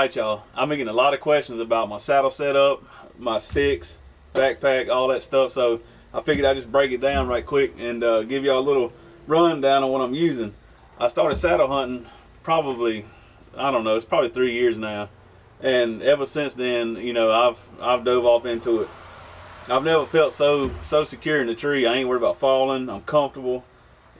Alright y'all, I'm getting a lot of questions about my saddle setup, my sticks, backpack, all that stuff, so I figured I'd just break it down right quick and give y'all a little rundown on what I'm using. I started saddle hunting probably, I don't know, it's probably 3 years now, and ever since then, you know, I've dove off into it. I've never felt so secure in the tree. I ain't worried about falling. I'm comfortable.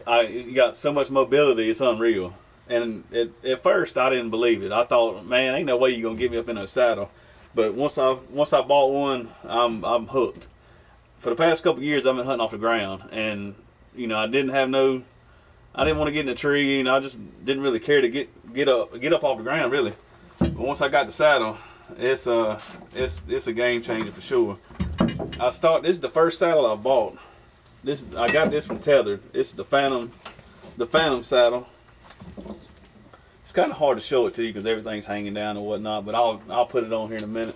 You got so much mobility, it's unreal. And at first, I didn't believe it. I thought, man, ain't no way you're gonna get me up in a saddle. But once I bought one, I'm hooked. For the past couple of years, I've been hunting off the ground, and you know, I didn't want to get in a tree, and I just didn't really care to get up off the ground really. But once I got the saddle, it's a game changer for sure. This is the first saddle I bought. I got this from Tethered. It's the Phantom saddle. It's kind of hard to show it to you because everything's hanging down and whatnot, but I'll put it on here in a minute.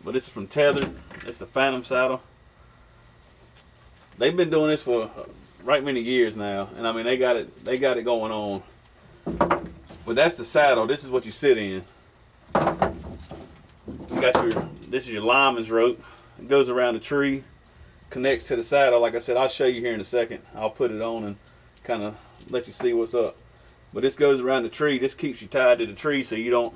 But this is from Tethered. It's the Phantom saddle. They've been doing this for right many years now, and I mean they got it going on. But that's the saddle. This is what you sit in. You got this is your lineman's rope. It goes around the tree, connects to the saddle. Like I said, I'll show you here in a second. I'll put it on and kind of let you see what's up. But this goes around the tree. This keeps you tied to the tree so you don't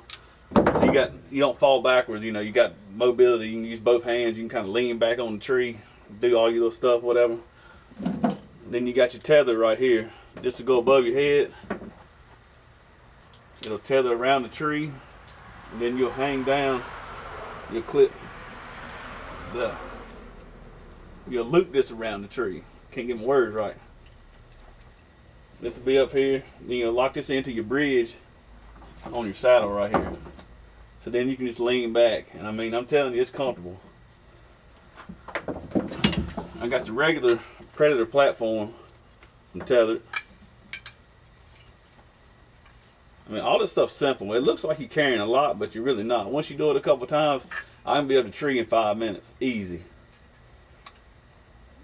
fall backwards. You know, you got mobility. You can use both hands. You can kind of lean back on the tree, do all your little stuff, whatever. Then you got your tether right here. This will go above your head. It'll tether around the tree, and then you'll hang down. You'll clip you'll loop this around the tree. Can't get my words right. This will be up here. Then you'll lock this into your bridge on your saddle right here. So then you can just lean back. And I mean, I'm telling you, it's comfortable. I got the regular Predator platform from Tethered. I mean, all this stuff's simple. It looks like you're carrying a lot, but you're really not. Once you do it a couple times, I can be up the tree in 5 minutes. Easy.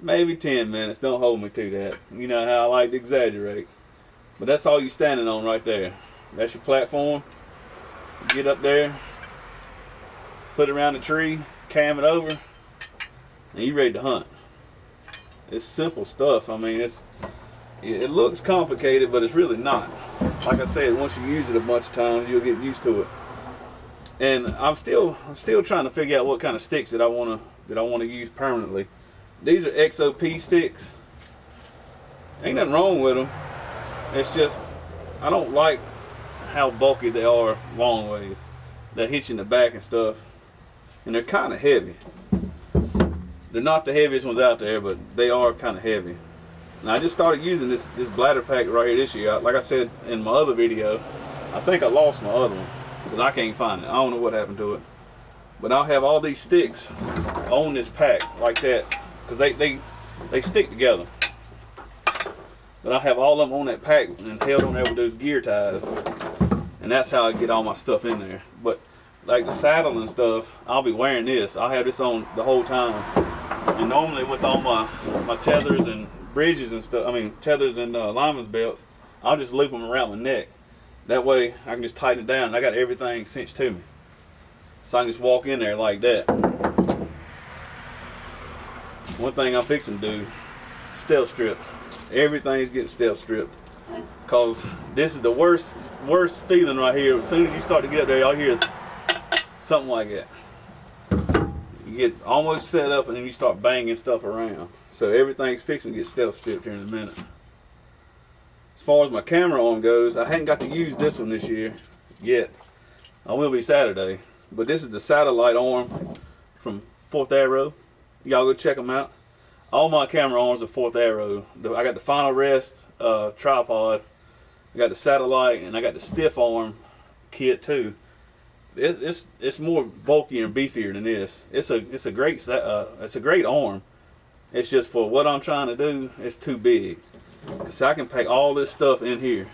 Maybe 10 minutes. Don't hold me to that. You know how I like to exaggerate. But that's all you're standing on right there. That's your platform. Get up there, put it around the tree, cam it over, and you're ready to hunt. It's simple stuff. I mean, it looks complicated, but it's really not. Like I said, once you use it a bunch of times, you'll get used to it. And I'm still trying to figure out what kind of sticks that I want to use permanently. These are XOP sticks. Ain't nothing wrong with them. It's just I don't like how bulky they are long ways. They hit you in the back and stuff, and they're kind of heavy. They're not the heaviest ones out there, but they are kind of heavy. And I just started using this bladder pack right here this year. Like I said in my other video, I think I lost my other one because I can't find it. I don't know what happened to it. But I'll have all these sticks on this pack like that because they stick together. But I have all of them on that pack and held on there with those gear ties. And that's how I get all my stuff in there. But like the saddle and stuff, I'll be wearing this. I'll have this on the whole time. And normally with all my tethers and bridges and stuff, I mean tethers and lineman's belts, I'll just loop them around my neck. That way I can just tighten it down. I got everything cinched to me. So I can just walk in there like that. One thing I'm fixing to do, stealth strips. Everything's getting stealth stripped. Cause this is the worst feeling right here. As soon as you start to get up there, all you hear is something like that. You get almost set up and then you start banging stuff around. So everything's fixing to get stealth stripped here in a minute. As far as my camera arm goes, I hadn't got to use this one this year yet. I will be Saturday. But this is the satellite arm from 4th Arrow. Y'all go check them out. All my camera arms are 4th Arrow. I got the Final Rest tripod. I got the satellite, and I got the stiff arm kit too. It's more bulky and beefier than this. It's a great arm. It's just for what I'm trying to do, it's too big. So I can pack all this stuff in here.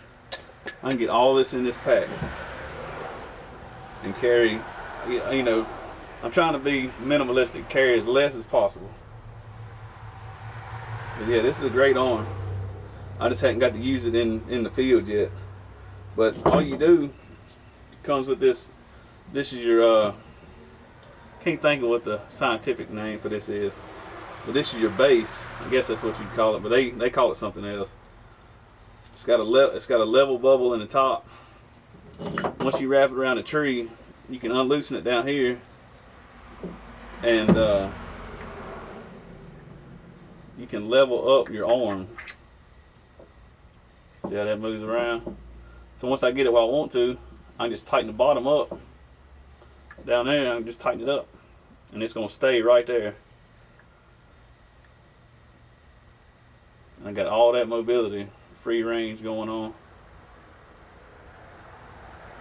I can get all this in this pack and carry. You know, I'm trying to be minimalistic, carry as less as possible. But yeah, this is a great arm. I just hadn't got to use it in the field yet. But all you do Comes with this. This is your can't think of what the scientific name for this is, but this is your base. I guess that's what you'd call it, but they call it something else. It's got a level bubble in the top. Once you wrap it around a tree, you can unloosen it down here, and you can level up your arm. See how that moves around? So once I get it where I want to, I can just tighten the bottom up down there. I can just tighten it up, and it's gonna stay right there. And I got all that mobility, free range going on.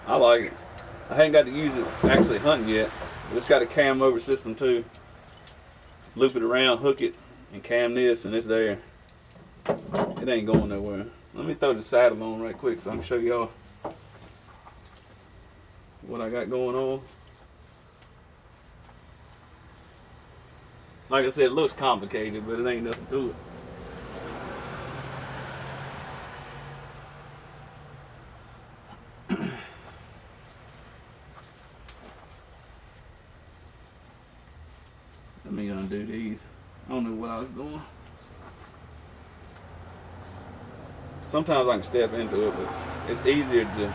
I like it. I haven't got to use it actually hunting yet, but it's got a cam over system too. Loop it around, hook it, and cam this, and it's there. It ain't going nowhere. Let me throw the saddle on right quick so I can show y'all what I got going on. Like I said, it looks complicated, but it ain't nothing to it. Let me undo these. I don't know what I was doing. Sometimes I can step into it, but it's easier to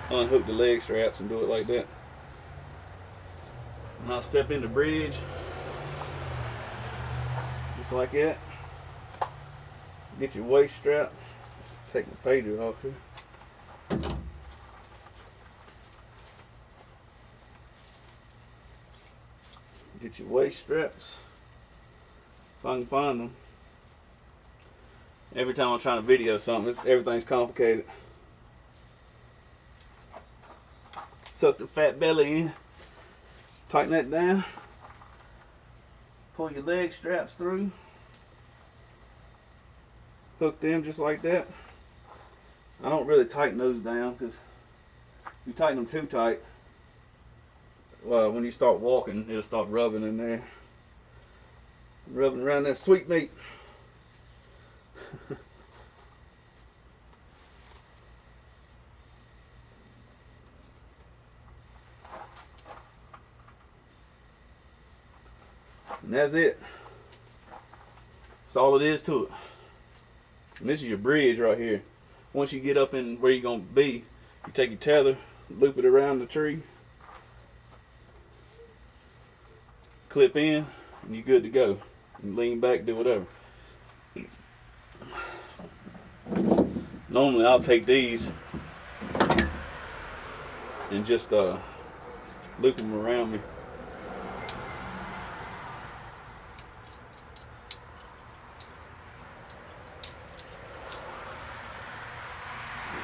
unhook the leg straps and do it like that. And I'll step in the bridge, just like that. Get your waist strap. Take the pager off here. Get your waist straps, if I can find them. Every time I'm trying to video something, everything's complicated. Suck the fat belly in, tighten that down, pull your leg straps through, hook them just like that. I don't really tighten those down because if you tighten them too tight, well, when you start walking, it'll start rubbing in there. Rubbing around that sweet meat. And that's it. That's all it is to it. And this is your bridge right here. Once you get up in where you're going to be, you take your tether, loop it around the tree, clip in, and you're good to go. You lean back, do whatever. Normally I'll take these and just loop them around me.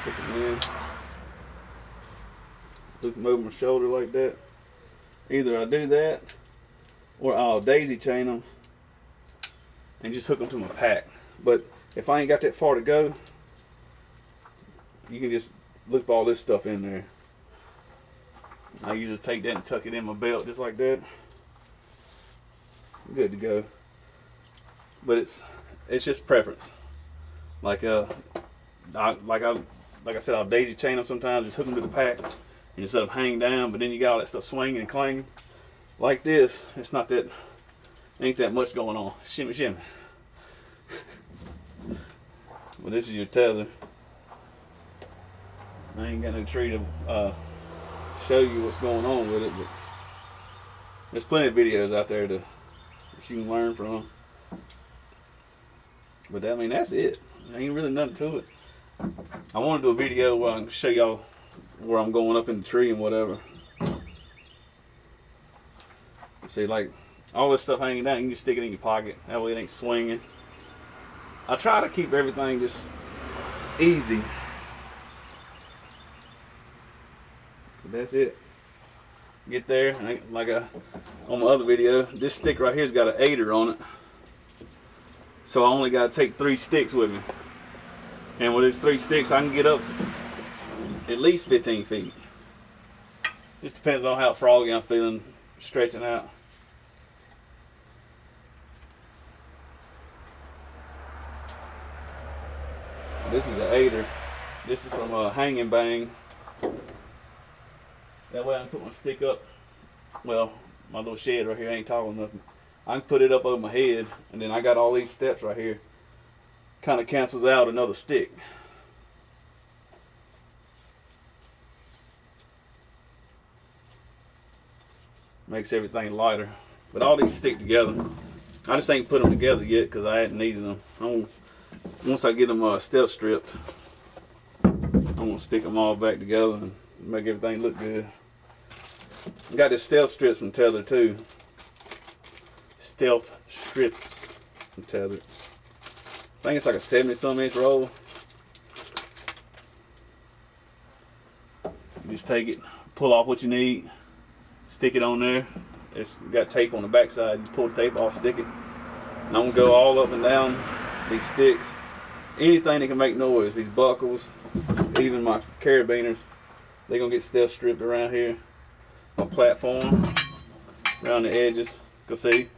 Put them in. Loop them over my shoulder like that. Either I do that or I'll daisy chain them and just hook them to my pack. But if I ain't got that far to go, you can just loop all this stuff in there. I usually take that and tuck it in my belt just like that. Good to go. But it's just preference. Like I said, I'll daisy chain them sometimes, just hook them to the pack and just let them hang down. But then you got all that stuff swinging and clanging. Like this, it's not that, ain't that much going on. Shimmy, shimmy. Well, this is your tether. I ain't got no tree to show you what's going on with it, but there's plenty of videos out there that you can learn from. But I mean, that's it. There ain't really nothing to it. I want to do a video where I can show y'all where I'm going up in the tree and whatever. See, like all this stuff hanging down, you can just stick it in your pocket. That way it ain't swinging. I try to keep everything just easy. But that's it. Get there, and like on my other video, this stick right here's got an 8er on it. So I only got to take 3 sticks with me. And with these 3 sticks, I can get up at least 15 feet. Just depends on how froggy I'm feeling stretching out. This is an 8er. This is from Hang and Bang. That way I can put my stick up. Well, my little shed right here ain't tall enough. I can put it up over my head, and then I got all these steps right here. Kind of cancels out another stick. Makes everything lighter. But all these stick together. I just ain't put them together yet because I hadn't needed them. Once I get them step stripped, I'm gonna stick them all back together and make everything look good. I got this stealth strips from Tether too. Stealth strips from Tether. I think it's like a 70-some inch roll. You just take it, pull off what you need, stick it on there. It's got tape on the back side. You pull the tape off, stick it. And I'm gonna go all up and down these sticks. Anything that can make noise, these buckles, even my carabiners, they're gonna get stealth stripped around here. My platform, around the edges. Go see,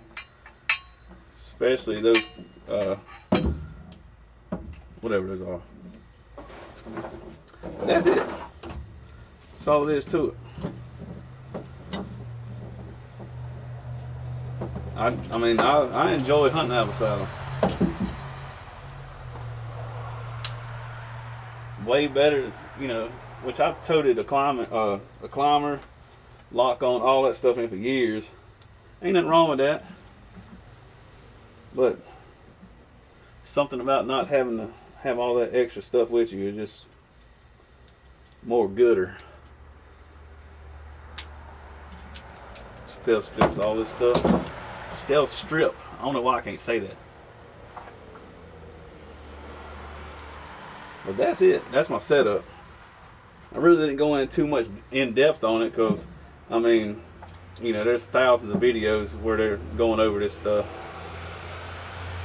especially those, whatever those are. But that's it. That's all there is to it. I mean, I enjoy hunting apple saddle. Way better, you know, which I've toted a climber, lock on, all that stuff in for years. Ain't nothing wrong with that. But something about not having to have all that extra stuff with you is just more gooder. Stealth strips, all this stuff. Stealth strip. I don't know why I can't say that. But that's it. That's my setup. I really didn't go in too much in depth on it because, I mean, you know, there's thousands of videos where they're going over this stuff.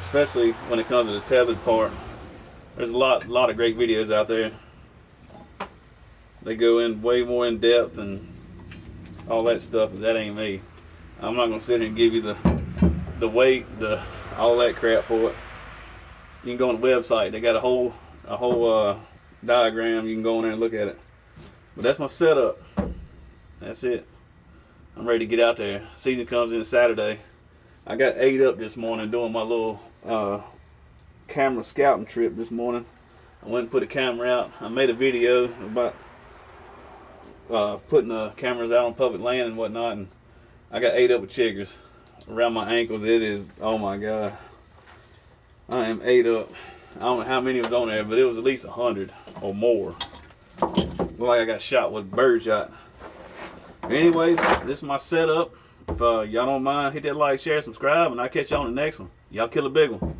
Especially when it comes to the tethered part. There's a lot of great videos out there. They go in way more in depth and all that stuff, but that ain't me. I'm not gonna sit here and give you the weight, all that crap for it. You can go on the website. They got a whole diagram. You can go in there and look at it. But that's my setup. That's it. I'm ready to get out there. Season comes in Saturday. I got 8 up this morning doing my little camera scouting trip this morning. I went and put a camera out. I made a video about putting the cameras out on public land and whatnot, and I got 8 up with chiggers around my ankles. It is, oh my god, I am 8 up. I don't know how many was on there, but it was at least 100 or more. Looked like I got shot with bird shot. Anyways, this is my setup. If y'all don't mind, hit that like, share, subscribe, and I'll catch y'all on the next one. Y'all kill a big one.